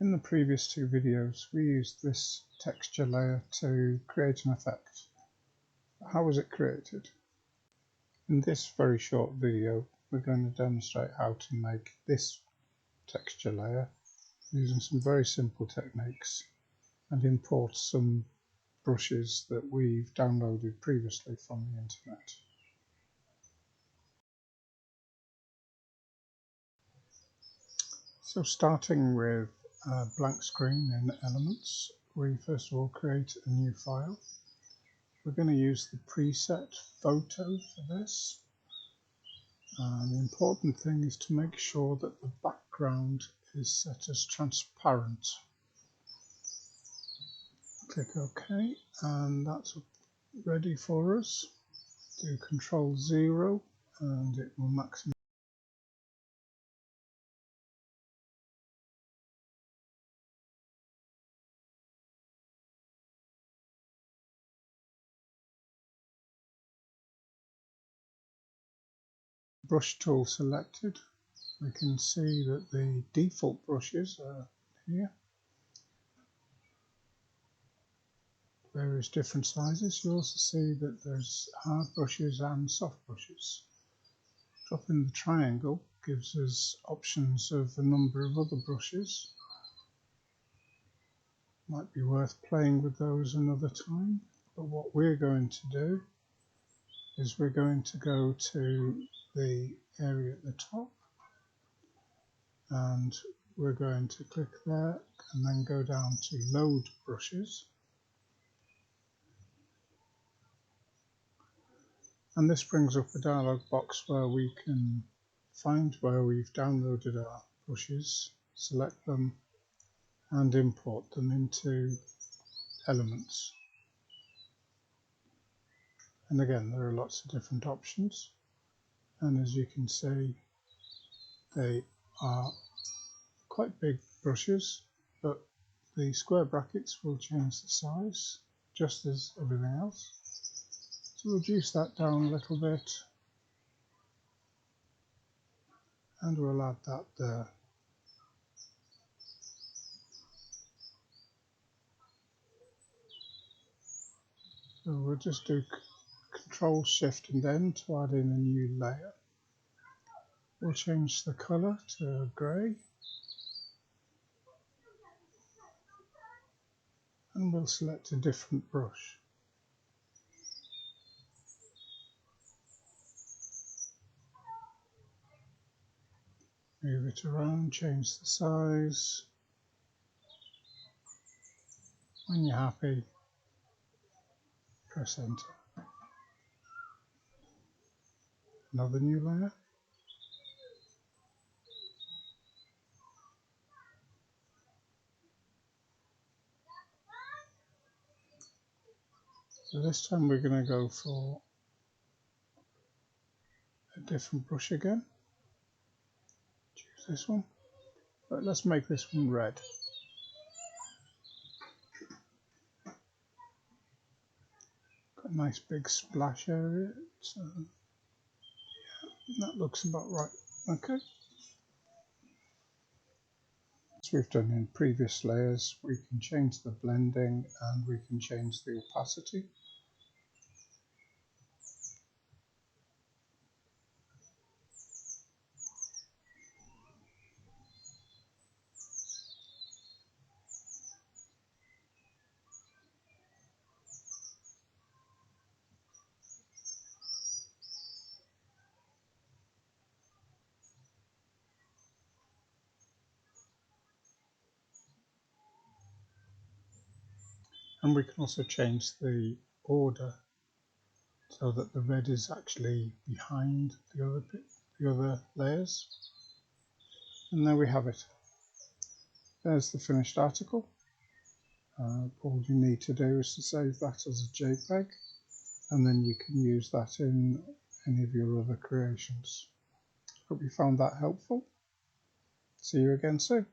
In the previous two videos, we used this texture layer to create an effect. How was it created? In this very short video, we're going to demonstrate how to make this texture layer using some very simple techniques and import some brushes that we've downloaded previously from the internet. So starting with a blank screen in Elements, we first of all create a new file. We're going to use the preset photo for this. The important thing is to make sure that the background is set as transparent. Click OK, and that's ready for us. Do Ctrl-0 and it will maximize. Brush tool selected. We can see that the default brushes are here. Various different sizes. You also see that there's hard brushes and soft brushes. Dropping the triangle gives us options of a number of other brushes. Might be worth playing with those another time, but what we're going to do is we're going to go to the area at the top and we're going to click there and then go down to load brushes, and this brings up a dialog box where we can find where we've downloaded our brushes, select them and import them into Elements. And again, there are lots of different options, and as you can see, they are quite big brushes, but the square brackets will change the size just as everything else. So reduce that down a little bit and we'll add that there. So we'll just do Control Shift and then to add in a new layer. We'll change the colour to grey and we'll select a different brush. Move it around, change the size. When you're happy, press Enter. Another new layer. So this time we're going to go for a different brush again. Choose this one, but let's make this one red. Got a nice big splash area, so yeah, that looks about right. Okay. As we've done in previous layers, we can change the blending and we can change the opacity. And we can also change the order so that the red is actually behind the other layers. And there we have it. There's the finished article. All you need to do is to save that as a JPEG, and then you can use that in any of your other creations. Hope you found that helpful. See you again soon.